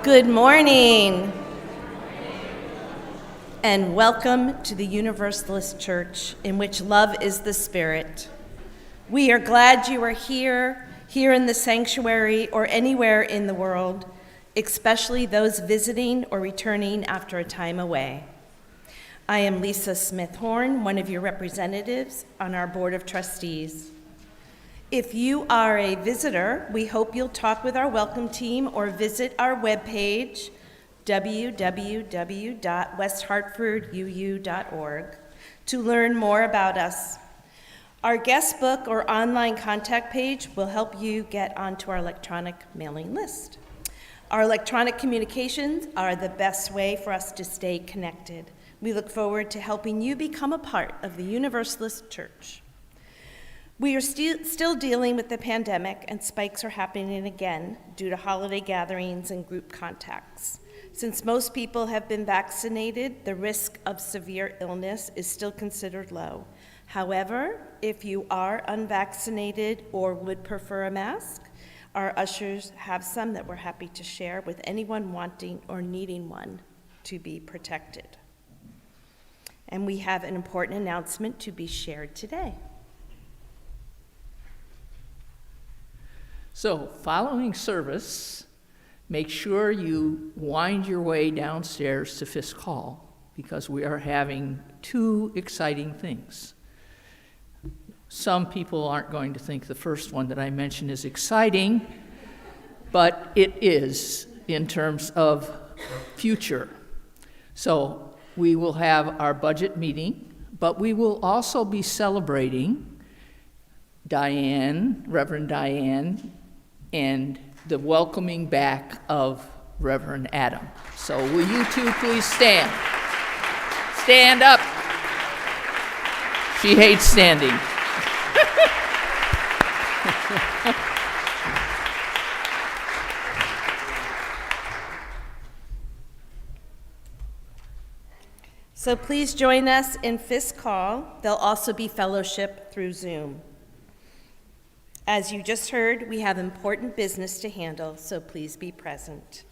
Good morning, and welcome to the Universalist Church, in which love is the spirit. We are glad you are here in the sanctuary, or anywhere in the world, especially those visiting or returning after a time away. I am Lisa Smith-Horn, one of your representatives on our Board of Trustees. If you are a visitor, we hope you'll talk with our welcome team or visit our webpage, www.westhartforduu.org, to learn more about us. Our guest book or online contact page will help you get onto our electronic mailing list. Our electronic communications are the best way for us to stay connected. We look forward to helping you become a part of the Universalist Church. We are still dealing with the pandemic, and spikes are happening again due to holiday gatherings and group contacts. Since most people have been vaccinated, the risk of severe illness is still considered low. However, if you are unvaccinated or would prefer a mask, Our ushers have some that we're happy to share with anyone wanting or needing one to be protected. And we have an important announcement to be shared today. So, following service, make sure you wind your way downstairs to Fisk Hall, because we are having two exciting things. Some people aren't going to think the first one that I mentioned is exciting, but it is in terms of future. So we will have our budget meeting, but we will also be celebrating Diane, Reverend Diane, and the welcoming back of Reverend Adam. So will you two please stand? Stand up. She hates standing. So please join us in Fisk Hall. There'll also be fellowship through Zoom. As you just heard, we have important business to handle, so please be present.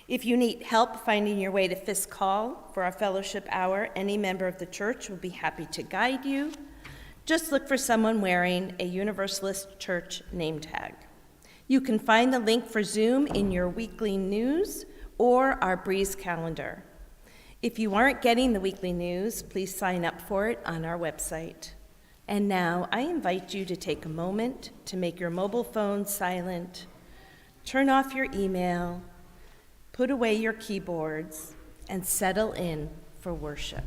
If you need help finding your way to Fisk Hall for our fellowship hour, any member of the church will be happy to guide you. Just look for someone wearing a Universalist Church name tag. You can find the link for Zoom in your weekly news or our Breeze calendar. If you aren't getting the weekly news, please sign up for it on our website. And now I invite you to take a moment to make your mobile phone silent, turn off your email, put away your keyboards, and settle in for worship.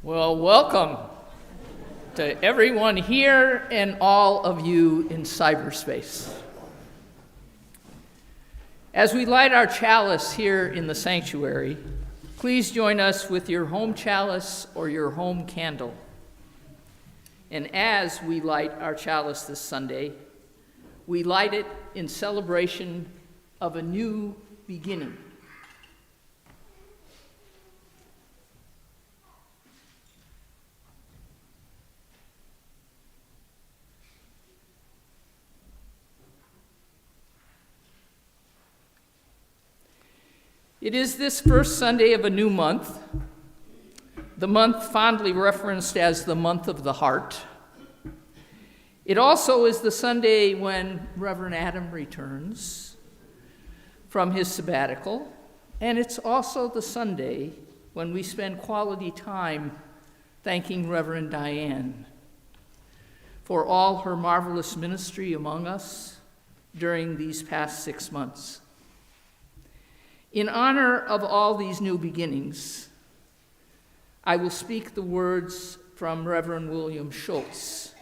Well, welcome to everyone here and all of you in cyberspace. As we light our chalice here in the sanctuary, please join us with your home chalice or your home candle. And as we light our chalice this Sunday, we light it in celebration of a new beginning. It is this first Sunday of a new month, the month fondly referenced as the month of the heart. It also is the Sunday when Reverend Adam returns from his sabbatical, and it's also the Sunday when we spend quality time thanking Reverend Diane for all her marvelous ministry among us during these past 6 months. In honor of all these new beginnings, I will speak the words from Reverend William Schultz.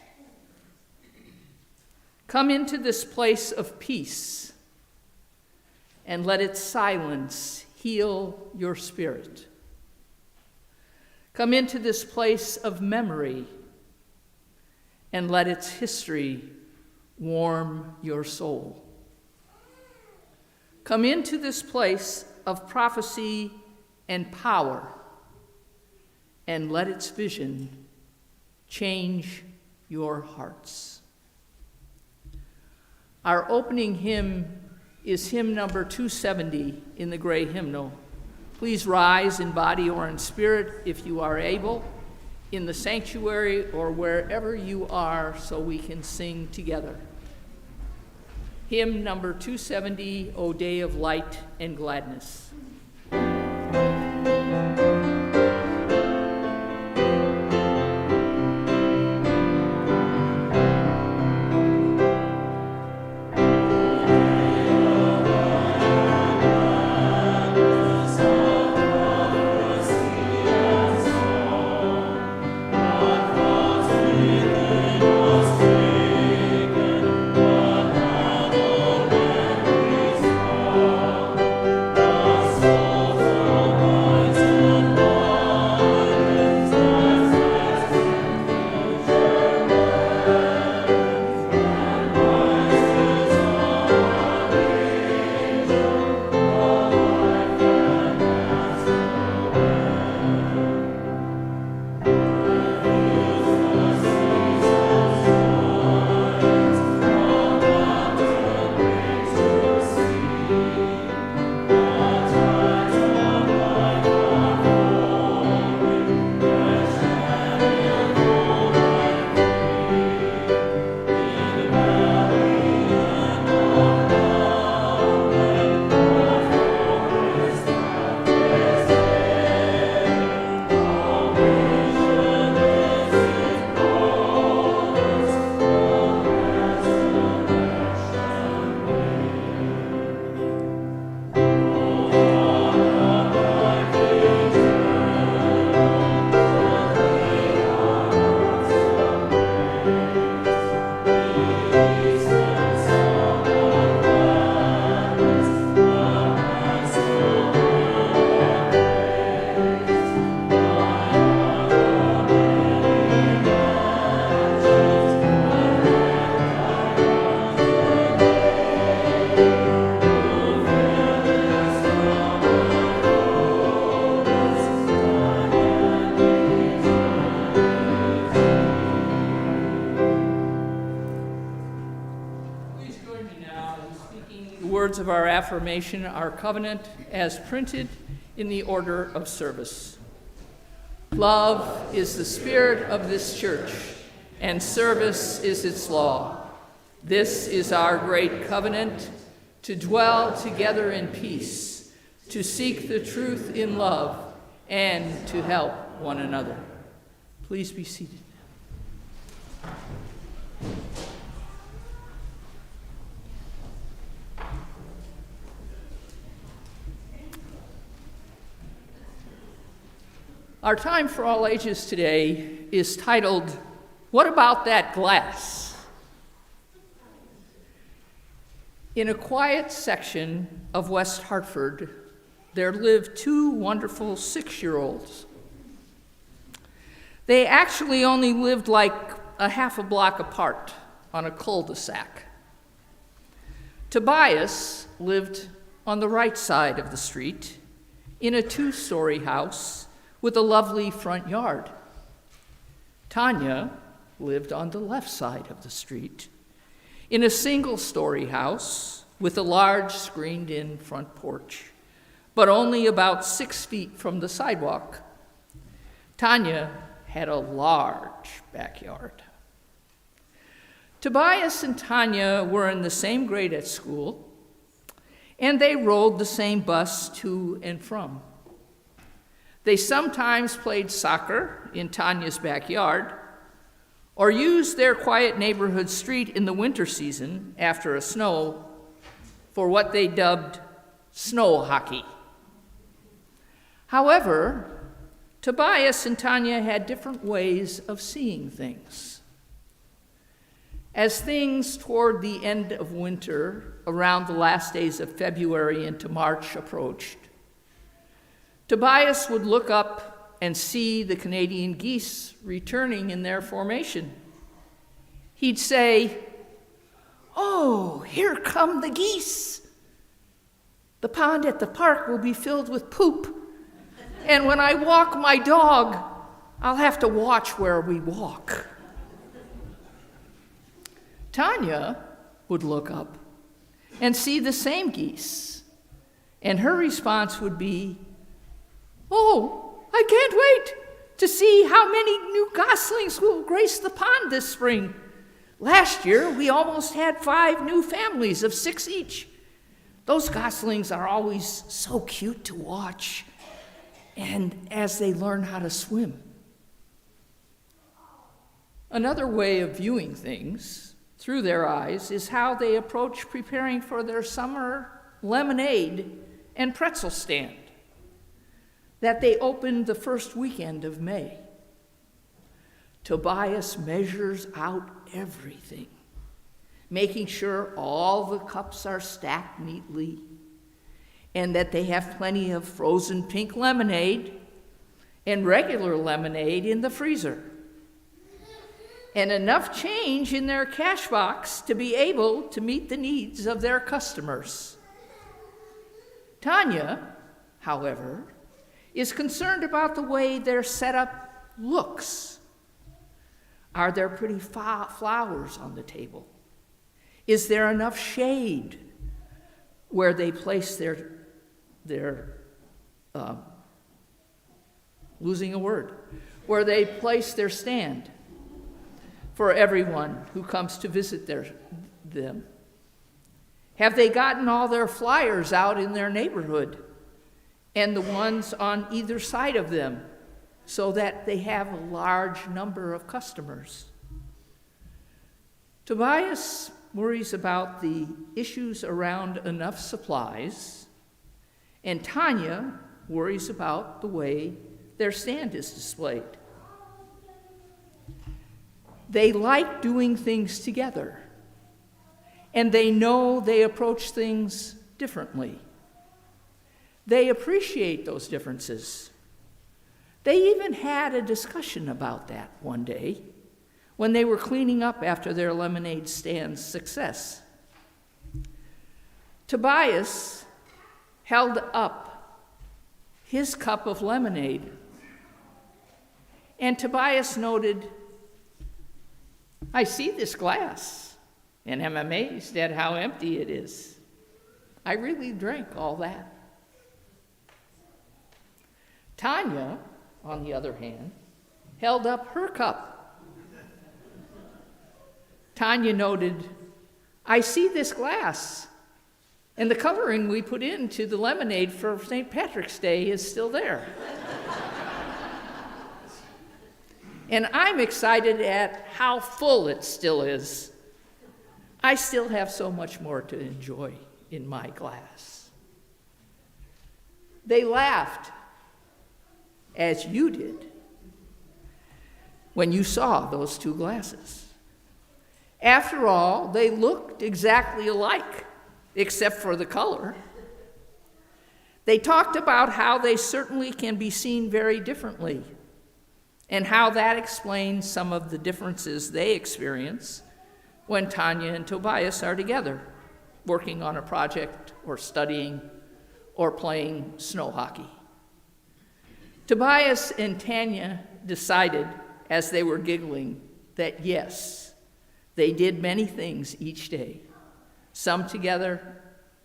Come into this place of peace, and let its silence heal your spirit. Come into this place of memory, and let its history warm your soul. Come into this place of prophecy and power, and let its vision change your hearts. Our opening hymn is hymn number 270 in the gray hymnal. Please rise in body or in spirit if you are able, in the sanctuary or wherever you are, so we can sing together. Hymn number 270, O Day of Light and Gladness. Words of our affirmation, our covenant, as printed in the order of service. Love is the spirit of this church, and service is its law. This is our great covenant, to dwell together in peace, to seek the truth in love, and to help one another. Please be seated. Our time for all ages today is titled, What About That Glass? In a quiet section of West Hartford, there lived two wonderful 6-year-olds. They actually only lived like a half a block apart on a cul-de-sac. Tobias lived on the right side of the street in a 2-story house with a lovely front yard. Tanya lived on the left side of the street in a 1-story house with a large screened-in front porch, but only about 6 feet from the sidewalk. Tanya had a large backyard. Tobias and Tanya were in the same grade at school, and they rode the same bus to and from. They sometimes played soccer in Tanya's backyard, or used their quiet neighborhood street in the winter season after a snow for what they dubbed snow hockey. However, Tobias and Tanya had different ways of seeing things. As things toward the end of winter, around the last days of February into March approached, Tobias would look up and see the Canadian geese returning in their formation. He'd say, "Oh, here come the geese. The pond at the park will be filled with poop. And when I walk my dog, I'll have to watch where we walk." Tanya would look up and see the same geese, and her response would be, "Oh, I can't wait to see how many new goslings will grace the pond this spring. Last year, we almost had 5 new families of 6 each. Those goslings are always so cute to watch, and as they learn how to swim." Another way of viewing things through their eyes is how they approach preparing for their summer lemonade and pretzel stand that they opened the first weekend of May. Tobias measures out everything, making sure all the cups are stacked neatly and that they have plenty of frozen pink lemonade and regular lemonade in the freezer, and enough change in their cash box to be able to meet the needs of their customers. Tanya, however, is concerned about the way their setup looks. Are there pretty flowers on the table? Is there enough shade where they place their where they place their stand for everyone who comes to visit them? Have they gotten all their flyers out in their neighborhood and the ones on either side of them so that they have a large number of customers? Tobias worries about the issues around enough supplies, and Tanya worries about the way their stand is displayed. They like doing things together, and they know they approach things differently. They appreciate those differences. They even had a discussion about that one day when they were cleaning up after their lemonade stand's success. Tobias held up his cup of lemonade, and Tobias noted, "I see this glass, and am amazed at how empty it is. I really drank all that." Tanya, on the other hand, held up her cup. Tanya noted, "I see this glass, and the coloring we put into the lemonade for St. Patrick's Day is still there. And I'm excited at how full it still is. I still have so much more to enjoy in my glass." They laughed, as you did, when you saw those 2 glasses. After all, they looked exactly alike, except for the color. They talked about how they certainly can be seen very differently, and how that explains some of the differences they experience when Tanya and Tobias are together, working on a project or studying or playing snow hockey. Tobias and Tanya decided, as they were giggling, that yes, they did many things each day, some together,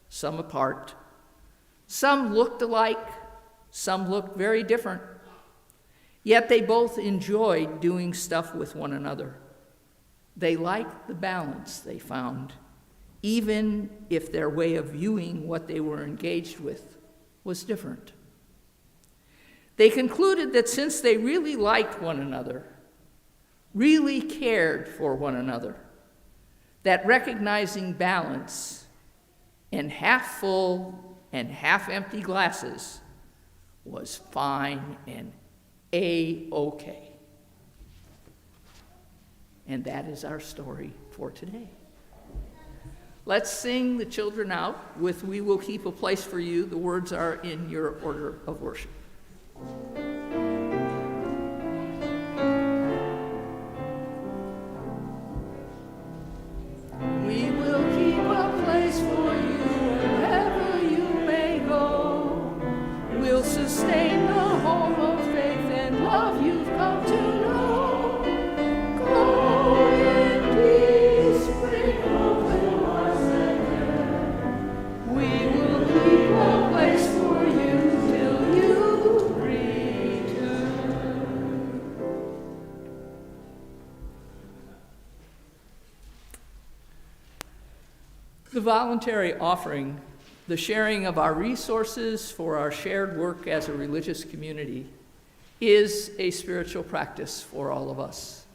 some apart. Some looked alike, some looked very different, yet they both enjoyed doing stuff with one another. They liked the balance they found, even if their way of viewing what they were engaged with was different. They concluded that since they really liked one another, really cared for one another, that recognizing balance and half full and half empty glasses was fine and A-okay. And that is our story for today. Let's sing the children out with "We Will Keep a Place for You." The words are in your order of worship. We will keep a place for you wherever you may go. We'll sustain the home of faith and love you've come to know. Go in peace, bring open hearts again. We will keep a place for you till you return. The voluntary offering, the sharing of our resources for our shared work as a religious community, is a spiritual practice for all of us.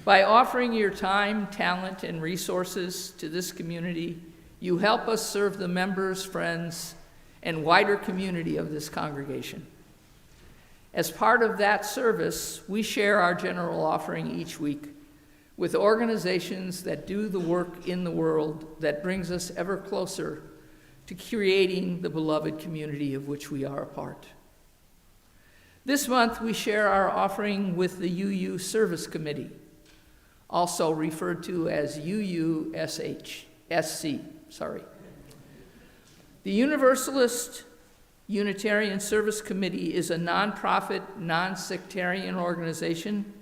By offering your time, talent, and resources to this community, you help us serve the members, friends, and wider community of this congregation. As part of that service, we share our general offering each week with organizations that do the work in the world that brings us ever closer to creating the beloved community of which we are a part. This month, we share our offering with the UU Service Committee, also referred to as UUSC. The Universalist Unitarian Service Committee is a nonprofit, non-sectarian organization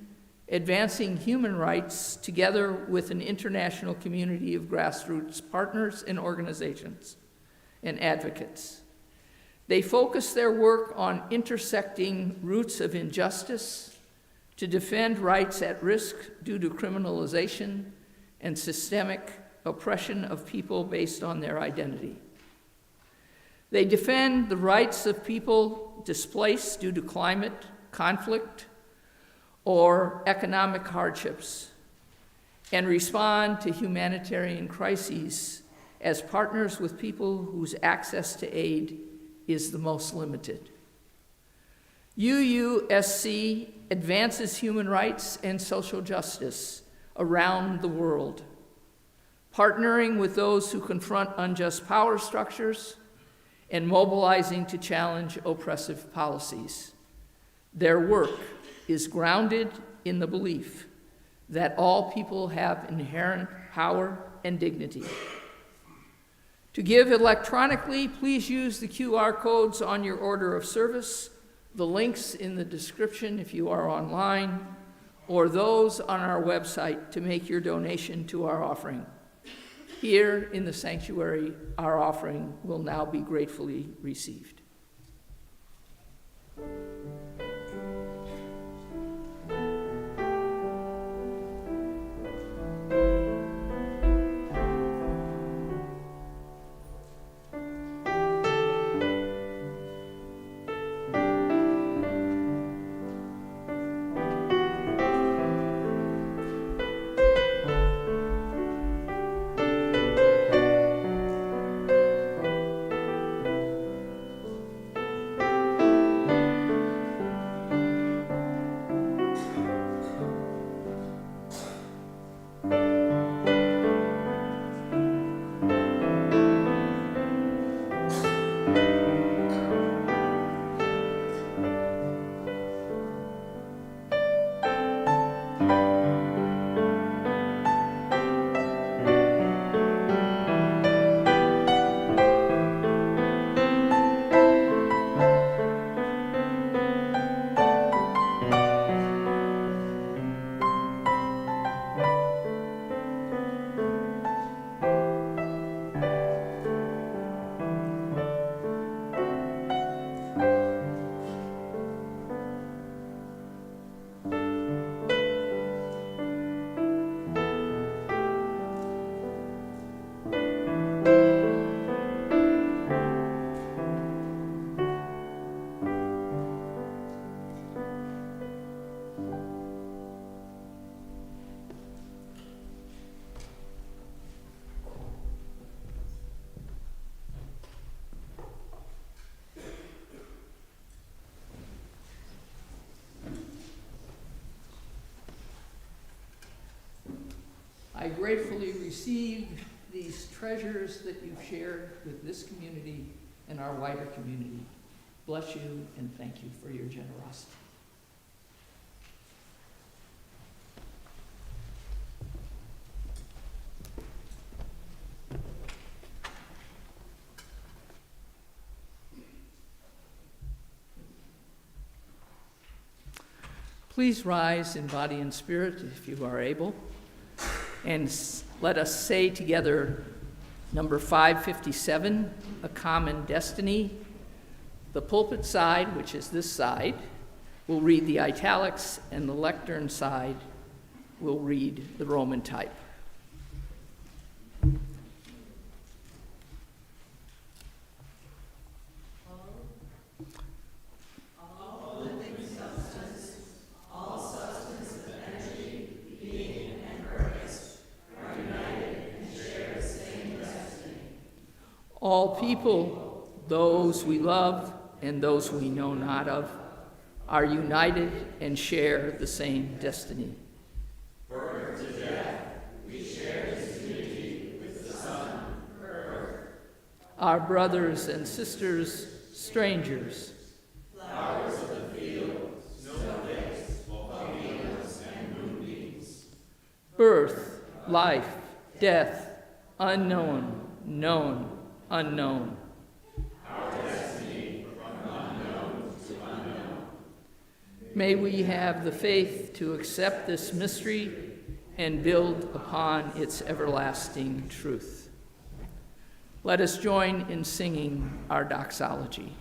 advancing human rights together with an international community of grassroots partners and organizations and advocates. They focus their work on intersecting roots of injustice to defend rights at risk due to criminalization and systemic oppression of people based on their identity. They defend the rights of people displaced due to climate, conflict, or economic hardships, and respond to humanitarian crises as partners with people whose access to aid is the most limited. UUSC advances human rights and social justice around the world, partnering with those who confront unjust power structures and mobilizing to challenge oppressive policies. Their work is grounded in the belief that all people have inherent power and dignity. To give electronically, please use the QR codes on your order of service, the links in the description if you are online, or those on our website to make your donation to our offering. Here in the sanctuary, our offering will now be gratefully received. I gratefully receive these treasures that you've shared with this community and our wider community. Bless you and thank you for your generosity. Please rise in body and spirit if you are able, and let us say together number 557, A Common Destiny. The pulpit side, which is this side, will read the italics, and the lectern side will read the Roman type. All people, those we love and those we know not of, are united and share the same destiny. Birth to death, we share this unity with the Son, earth. Our brothers and sisters, strangers, Flowers of the field, snowflakes, volcanoes, and moonbeams. birth, life, death, unknown, known, unknown. Our destiny from unknown to unknown. May we have the faith to accept this mystery and build upon its everlasting truth. Let us join in singing our doxology.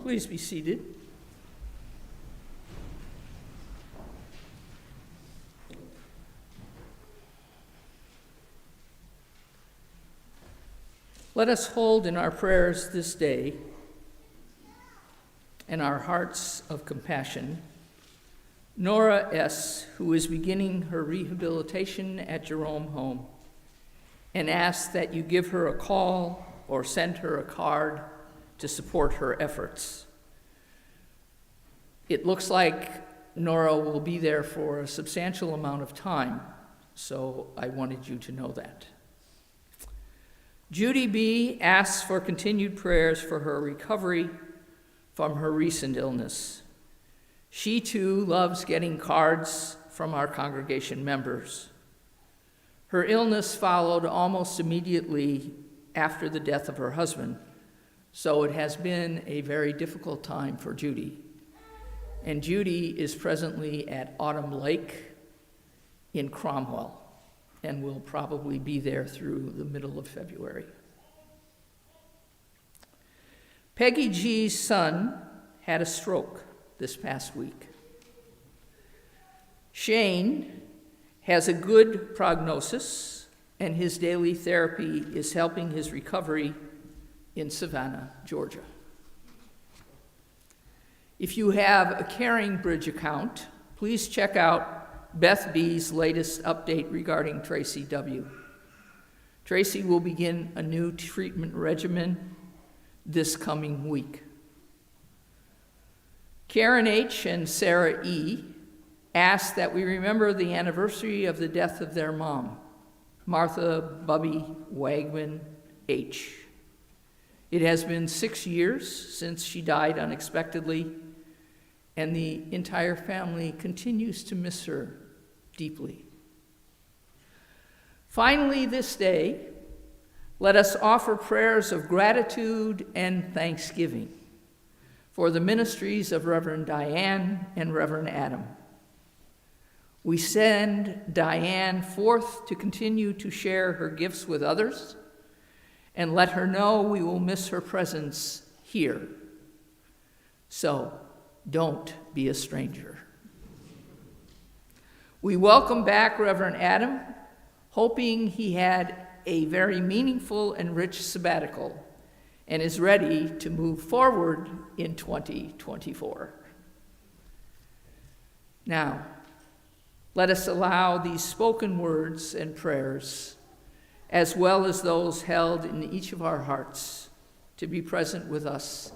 Please be seated. Let us hold in our prayers this day and our hearts of compassion Nora S., who is beginning her rehabilitation at Jerome Home, and ask that you give her a call or send her a card to support her efforts. It looks like Nora will be there for a substantial amount of time, so I wanted you to know that. Judy B. asks for continued prayers for her recovery from her recent illness. She too loves getting cards from our congregation members. Her illness followed almost immediately after the death of her husband, so it has been a very difficult time for Judy. And Judy is presently at Autumn Lake in Cromwell and will probably be there through the middle of February. Peggy G's son had a stroke this past week. Shane has a good prognosis, and his daily therapy is helping his recovery in Savannah, Georgia. If you have a Caring Bridge account, please check out Beth B's latest update regarding Tracy W. Tracy will begin a new treatment regimen this coming week. Karen H. and Sarah E. asked that we remember the anniversary of the death of their mom, Martha Bubby Wagman H. It has been 6 years since she died unexpectedly, and the entire family continues to miss her deeply. Finally, this day, let us offer prayers of gratitude and thanksgiving for the ministries of Reverend Diane and Reverend Adam. We send Diane forth to continue to share her gifts with others, and let her know we will miss her presence here. So, don't be a stranger. We welcome back Reverend Adam, hoping he had a very meaningful and rich sabbatical and is ready to move forward in 2024. Now, let us allow these spoken words and prayers, as well as those held in each of our hearts, to be present with us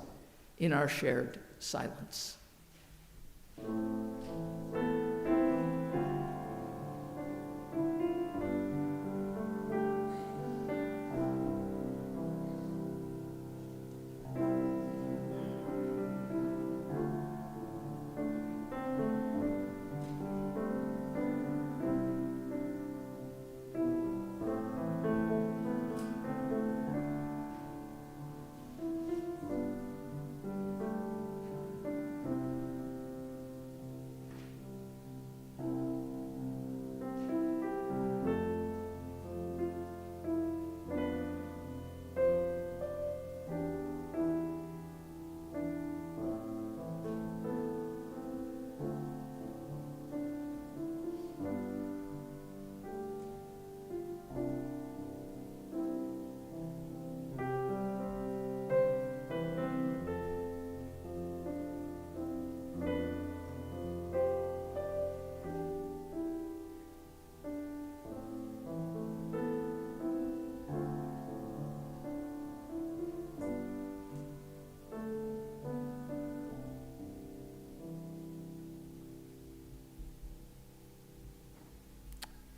in our shared silence.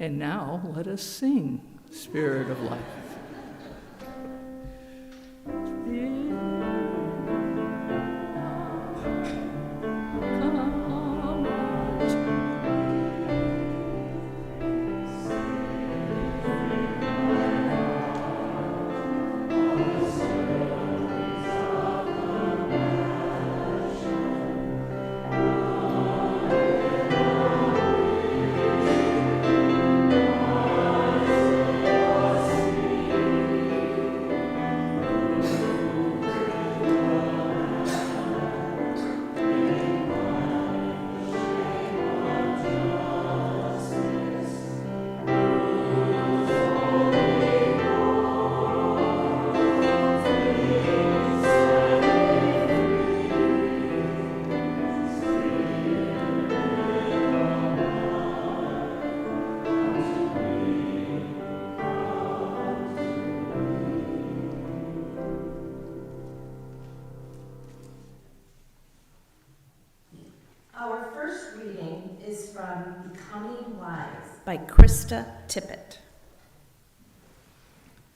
And now let us sing, Spirit of Life. Our first reading is from Becoming Wise by Christi Tippett.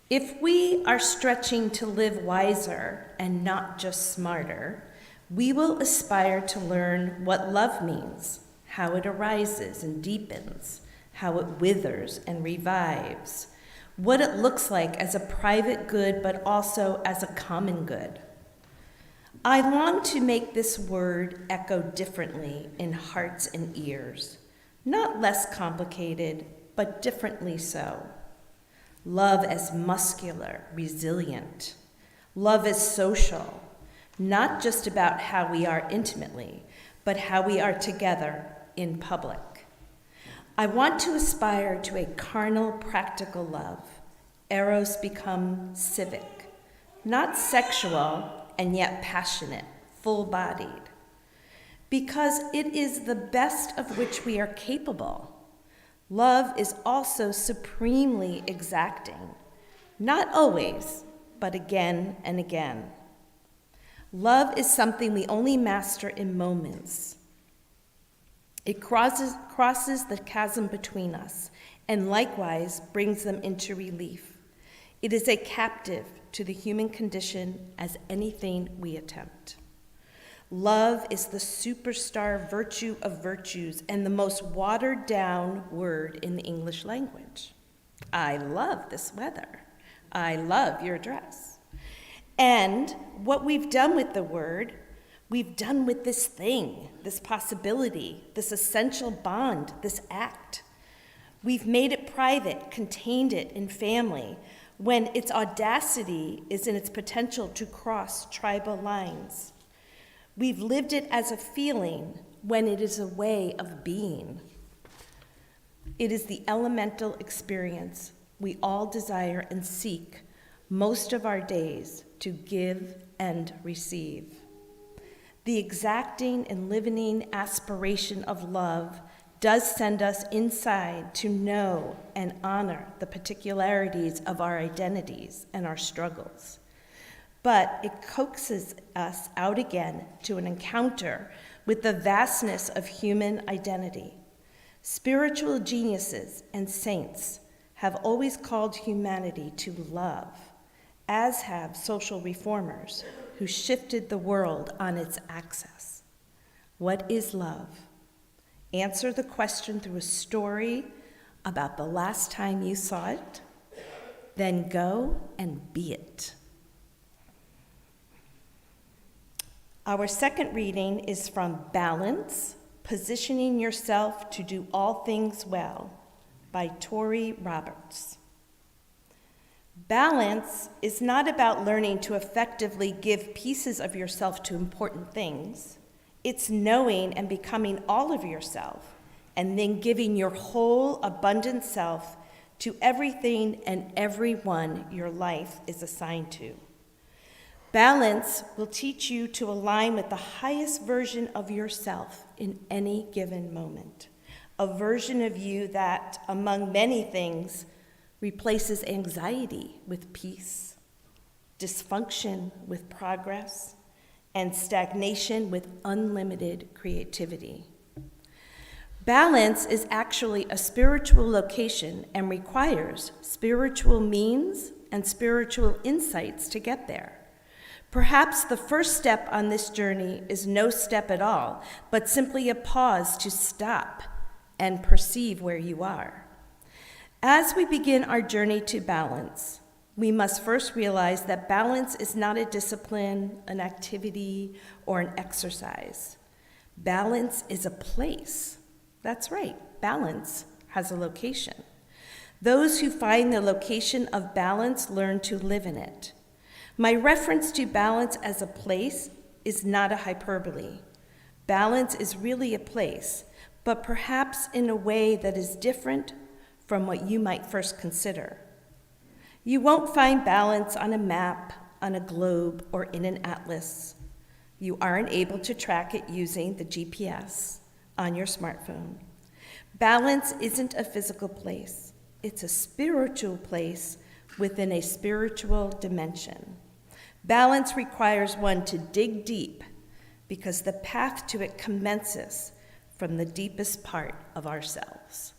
If we are stretching to live wiser and not just smarter, we will aspire to learn what love means, how it arises and deepens, how it withers and revives, what it looks like as a private good but also as a common good. I long to make this word echo differently in hearts and ears, not less complicated, but differently so. Love as muscular, resilient. Love as social, not just about how we are intimately, but how we are together in public. I want to aspire to a carnal, practical love, eros become civic, not sexual, and yet passionate, full-bodied, because it is the best of which we are capable. Love is also supremely exacting, not always, but again and again. Love is something we only master in moments. It crosses the chasm between us, and likewise brings them into relief. It is a captive to the human condition as anything we attempt. Love is the superstar virtue of virtues and the most watered down word in the English language. I love this weather. I love your dress. And what we've done with the word, we've done with this thing, this possibility, this essential bond, this act. We've made it private, contained it in family, when its audacity is in its potential to cross tribal lines. We've lived it as a feeling when it is a way of being. It is the elemental experience we all desire and seek most of our days to give and receive. The exacting and limiting aspiration of love does send us inside to know and honor the particularities of our identities and our struggles. But it coaxes us out again to an encounter with the vastness of human identity. Spiritual geniuses and saints have always called humanity to love, as have social reformers who shifted the world on its axis. What is love? Answer the question through a story about the last time you saw it, then go and be it. Our second reading is from Balance, Positioning Yourself to Do All Things Well by Tori Roberts. Balance is not about learning to effectively give pieces of yourself to important things. It's knowing and becoming all of yourself, and then giving your whole abundant self to everything and everyone your life is assigned to. Balance will teach you to align with the highest version of yourself in any given moment, a version of you that, among many things, replaces anxiety with peace, dysfunction with progress, and stagnation with unlimited creativity. Balance is actually a spiritual location and requires spiritual means and spiritual insights to get there. Perhaps the first step on this journey is no step at all, but simply a pause to stop and perceive where you are. As we begin our journey to balance, we must first realize that balance is not a discipline, an activity, or an exercise. Balance is a place. That's right, balance has a location. Those who find the location of balance learn to live in it. My reference to balance as a place is not a hyperbole. Balance is really a place, but perhaps in a way that is different from what you might first consider. You won't find balance on a map, on a globe, or in an atlas. You aren't able to track it using the GPS on your smartphone. Balance isn't a physical place. It's a spiritual place within a spiritual dimension. Balance requires one to dig deep because the path to it commences from the deepest part of ourselves.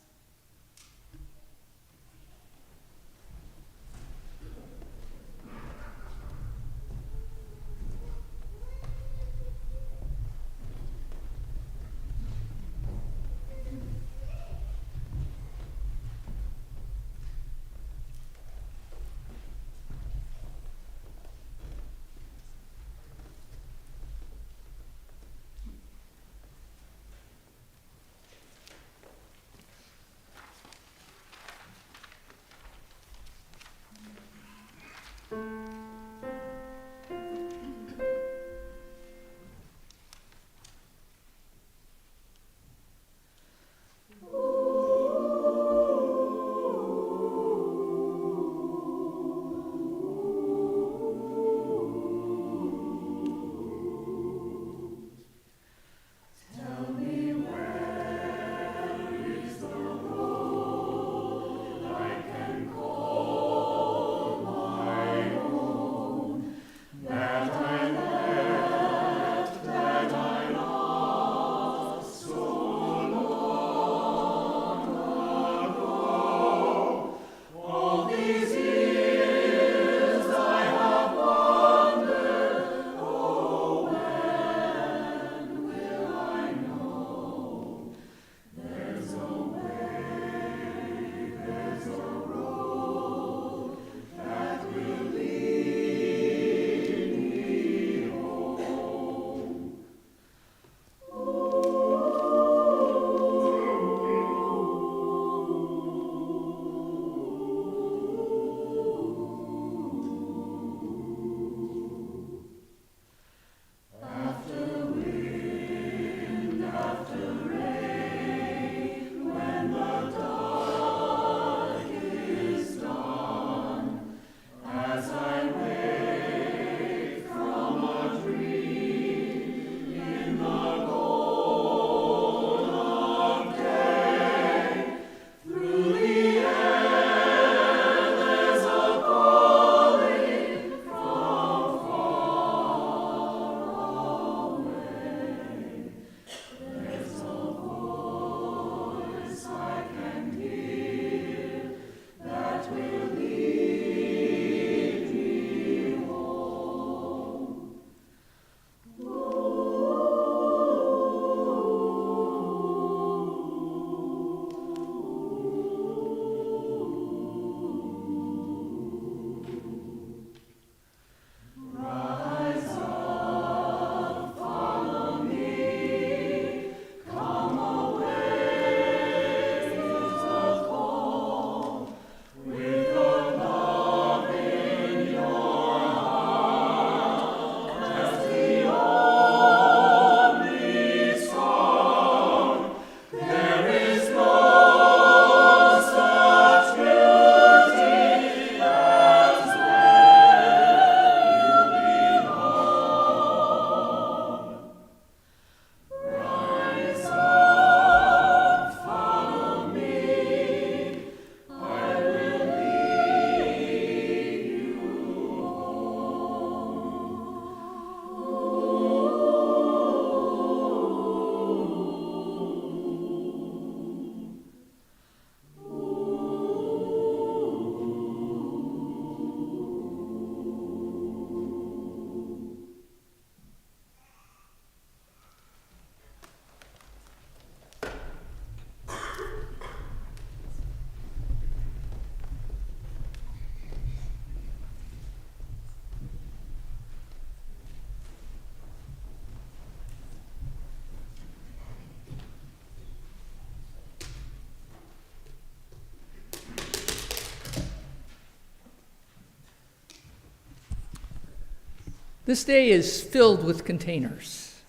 This day is filled with containers.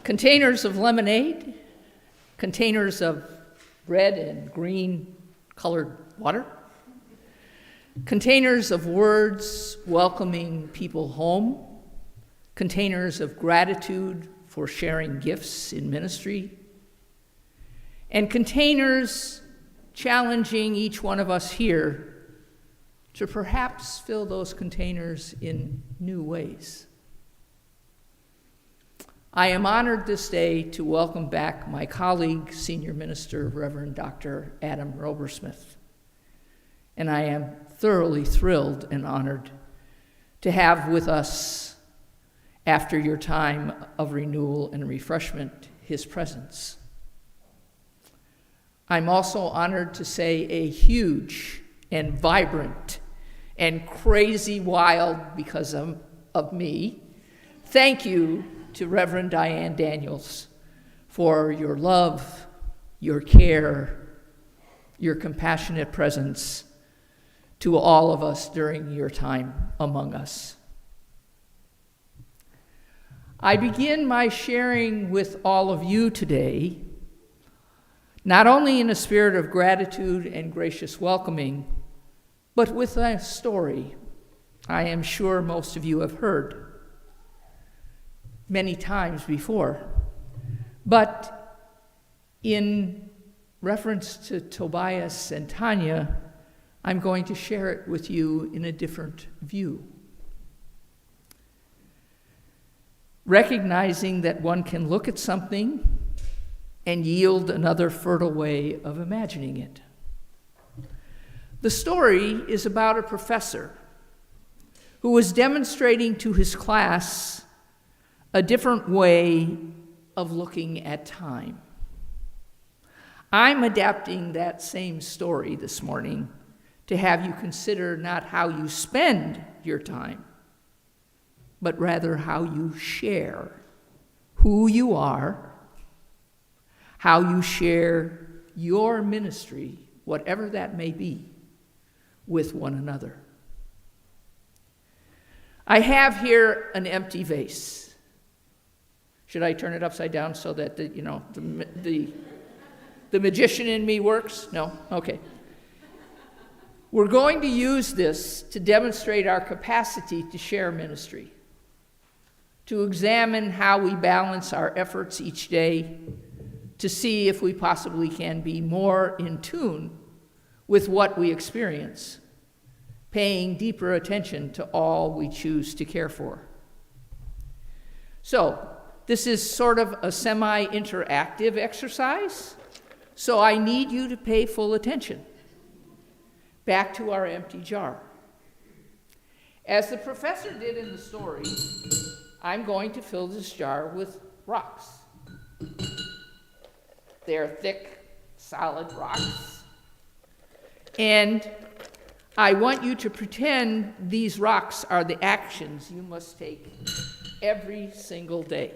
Containers of lemonade, containers of red and green colored water, containers of words welcoming people home, containers of gratitude for sharing gifts in ministry, and containers challenging each one of us here to perhaps fill those containers in new ways. I am honored this day to welcome back my colleague, Senior Minister, Reverend Dr. Adam Robersmith. And I am thoroughly thrilled and honored to have with us, after your time of renewal and refreshment, his presence. I'm also honored to say a huge and vibrant and crazy wild, because of me, thank you to Reverend Diane Daniels for your love, your care, your compassionate presence to all of us during your time among us. I begin my sharing with all of you today, not only in a spirit of gratitude and gracious welcoming, but with a story I am sure most of you have heard many times before. But in reference to Tobias and Tanya, I'm going to share it with you in a different view. Recognizing that one can look at something and yield another fertile way of imagining it. The story is about a professor who was demonstrating to his class a different way of looking at time. I'm adapting that same story this morning to have you consider not how you spend your time, but rather how you share who you are, how you share your ministry, whatever that may be, with one another. I have here an empty vase. Should I turn it upside down so that the magician in me works? No? Okay. We're going to use this to demonstrate our capacity to share ministry, to examine how we balance our efforts each day, to see if we possibly can be more in tune with what we experience, paying deeper attention to all we choose to care for. So, this is sort of a semi-interactive exercise, so I need you to pay full attention. Back to our empty jar. As the professor did in the story, I'm going to fill this jar with rocks. They're thick, solid rocks. And I want you to pretend these rocks are the actions you must take every single day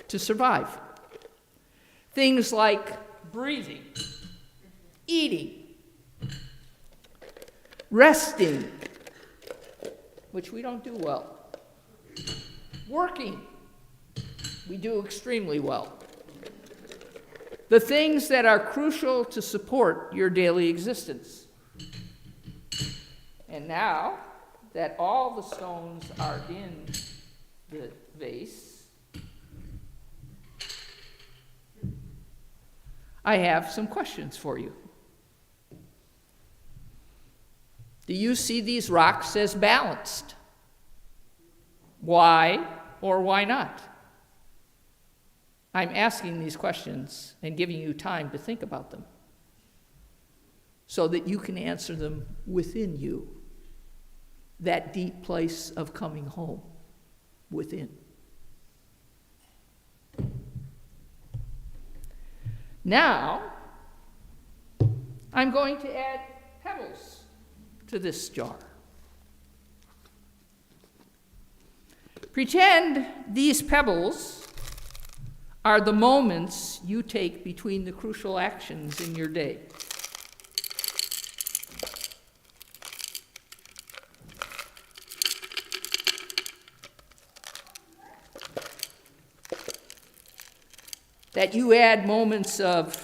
to survive. Things like breathing, eating, resting, which we don't do well, working, we do extremely well. The things that are crucial to support your daily existence. And now that all the stones are in the vase, I have some questions for you. Do you see these rocks as balanced? Why or why not? I'm asking these questions and giving you time to think about them so that you can answer them within you, that deep place of coming home within. Now, I'm going to add pebbles to this jar. Pretend these pebbles are the moments you take between the crucial actions in your day. that you add moments of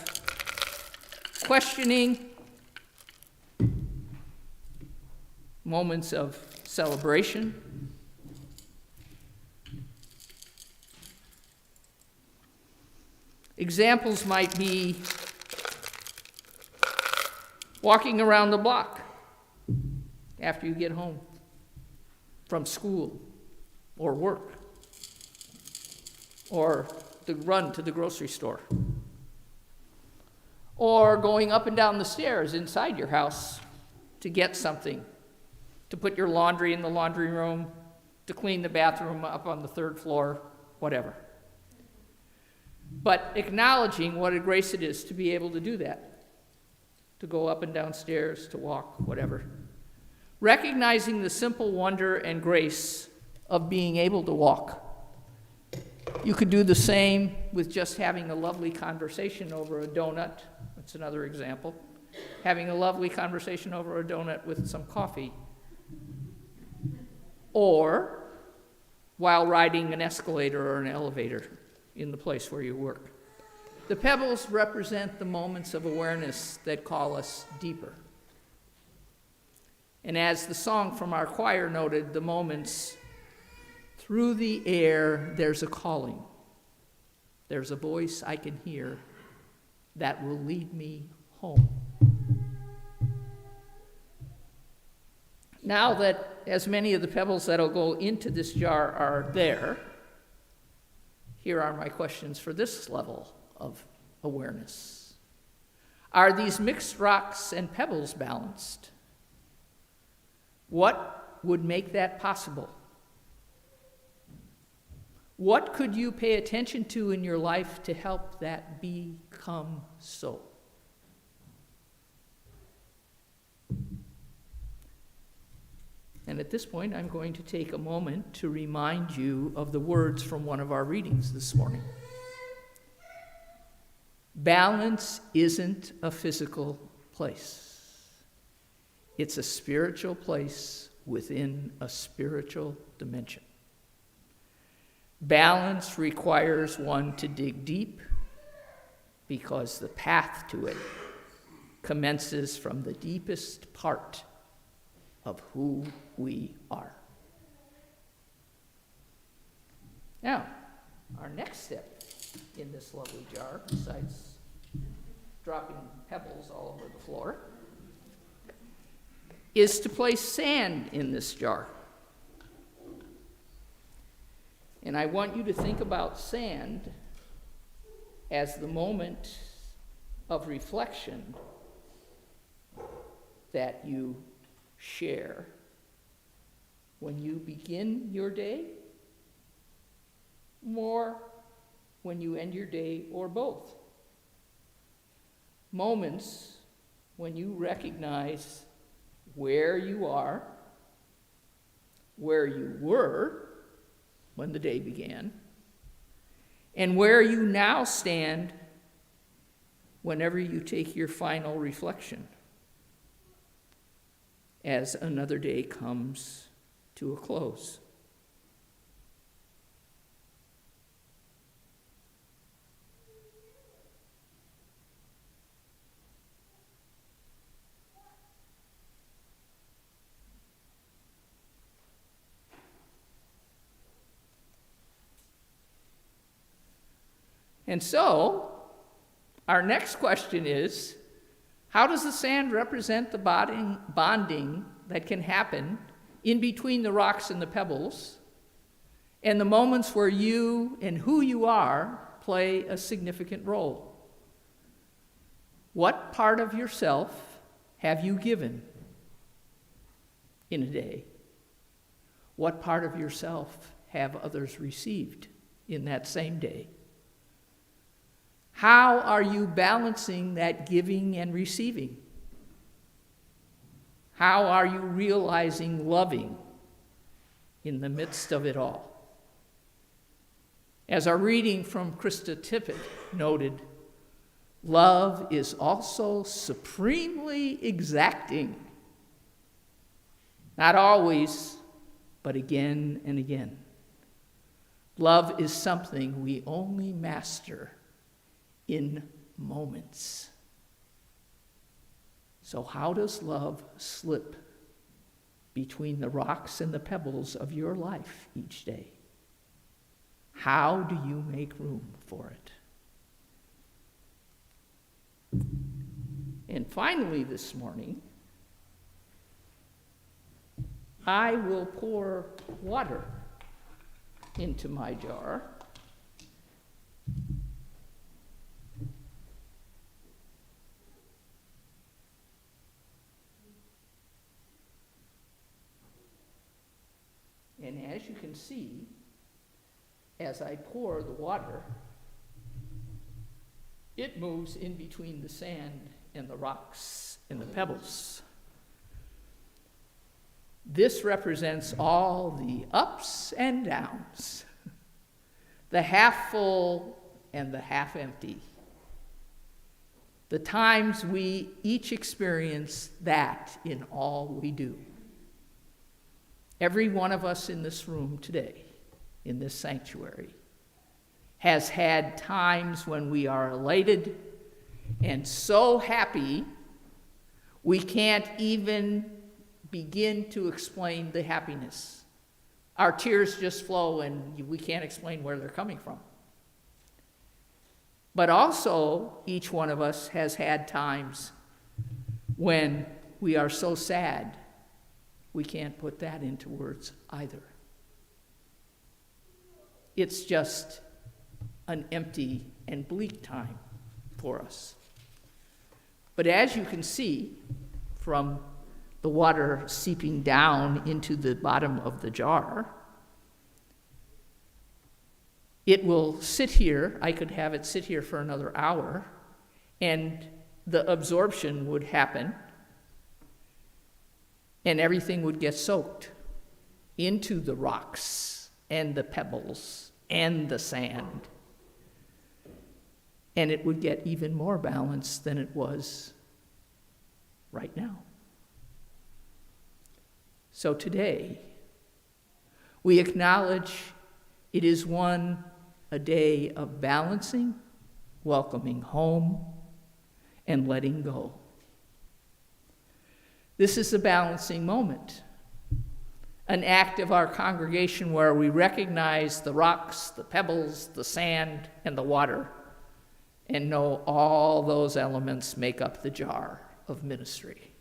questioning, moments of celebration, examples might be walking around the block after you get home from school or work, or the run to the grocery store, or going up and down the stairs inside your house to get something, to put your laundry in the laundry room, to clean the bathroom up on the third floor, whatever. But acknowledging what a grace it is to be able to do that, to go up and down stairs, to walk, whatever. Recognizing the simple wonder and grace of being able to walk. You could do the same with just having a lovely conversation over a donut. That's another example. Having a lovely conversation over a donut with some coffee. Or while riding an escalator or an elevator in the place where you work. The pebbles represent the moments of awareness that call us deeper. And as the song from our choir noted, the moments through the air, there's a calling. There's a voice I can hear that will lead me home. Now that as many of the pebbles that'll go into this jar are there, here are my questions for this level of awareness. Are these mixed rocks and pebbles balanced? What would make that possible? What could you pay attention to in your life to help that become so? And at this point, I'm going to take a moment to remind you of the words from one of our readings this morning. Balance isn't a physical place. It's a spiritual place within a spiritual dimension. Balance requires one to dig deep because the path to it commences from the deepest part of who we are. Now, our next step in this lovely jar, besides dropping pebbles all over the floor, is to place sand in this jar. And I want you to think about sand as the moment of reflection that you share when you begin your day, or when you end your day, or both. Moments when you recognize where you are, where you were when the day began, and where you now stand whenever you take your final reflection as another day comes to a close. And so, our next question is, how does the sand represent the bonding that can happen in between the rocks and the pebbles, and the moments where you and who you are play a significant role? What part of yourself have you given in a day? What part of yourself have others received in that same day? How are you balancing that giving and receiving? How are you realizing loving in the midst of it all? As our reading from Christi Przestwor noted, love is also supremely exacting. Not always, but again and again. Love is something we only master in moments. So how does love slip between the rocks and the pebbles of your life each day? How do you make room for it? And finally this morning, I will pour water into my jar. And as you can see, as I pour the water, it moves in between the sand and the rocks and the pebbles. This represents all the ups and downs, the half full and the half empty. The times we each experience that in all we do. Every one of us in this room today, in this sanctuary, has had times when we are elated and so happy we can't even begin to explain the happiness. Our tears just flow and we can't explain where they're coming from. But also, each one of us has had times when we are so sad we can't put that into words either. It's just an empty and bleak time for us. But as you can see from the water seeping down into the bottom of the jar, it will sit here. I could have it sit here for another hour, and the absorption would happen, and everything would get soaked into the rocks and the pebbles and the sand. And it would get even more balanced than it was right now. So today, we acknowledge it is a day of balancing, welcoming home, and letting go. This is a balancing moment, an act of our congregation where we recognize the rocks, the pebbles, the sand, and the water, and know all those elements make up the jar of ministry.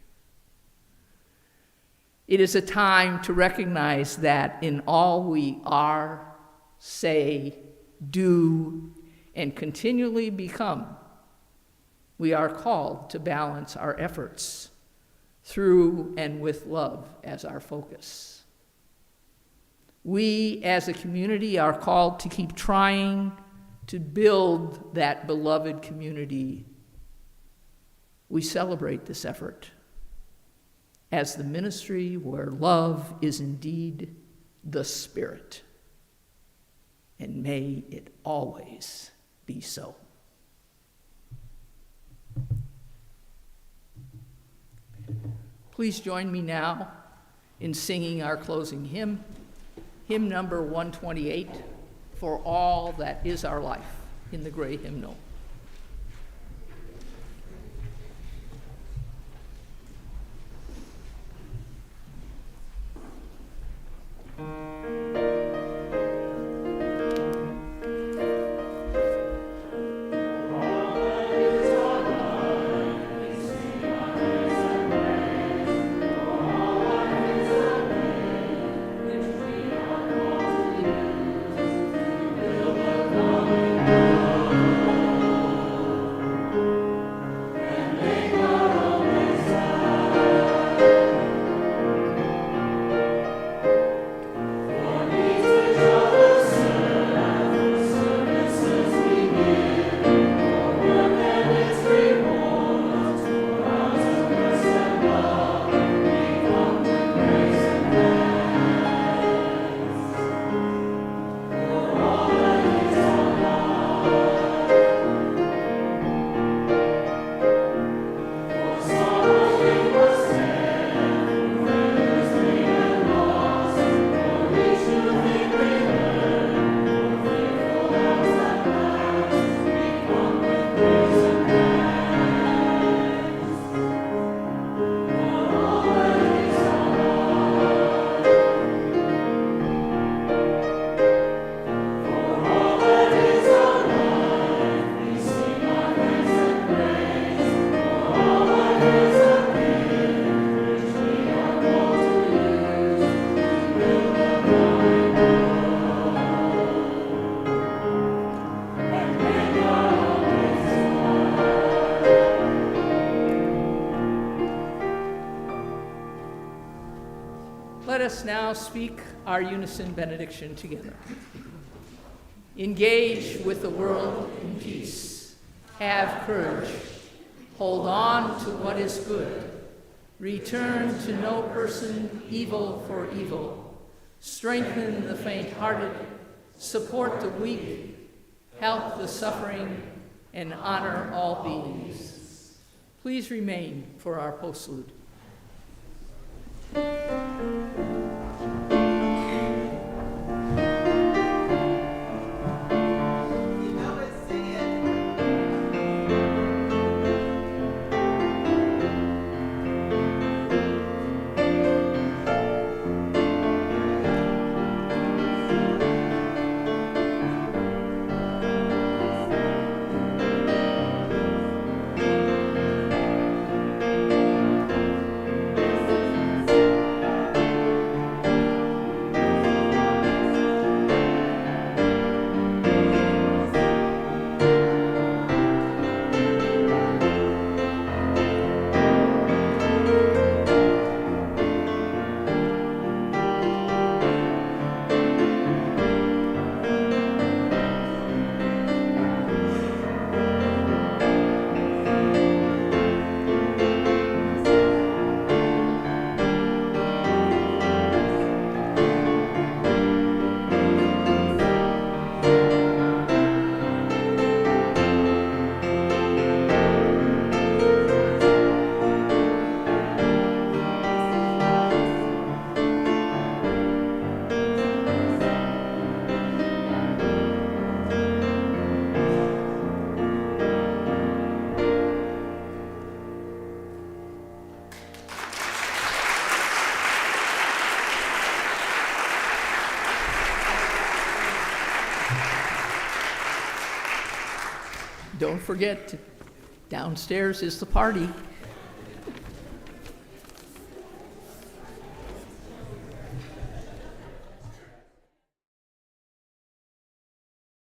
It is a time to recognize that in all we are, say, do, and continually become, we are called to balance our efforts through and with love as our focus. We as a community are called to keep trying to build that beloved community. We celebrate this effort as the ministry where love is indeed the Spirit, and may it always be so. Please join me now in singing our closing hymn, hymn number 128, For All That Is Our Life, in the gray hymnal. us now speak our unison benediction together. Engage with the world in peace. Have courage. Hold on to what is good. Return to no person evil for evil. Strengthen the faint-hearted. Support the weak. Help the suffering. And honor all beings. Please remain for our postlude. Don't forget, downstairs is the party.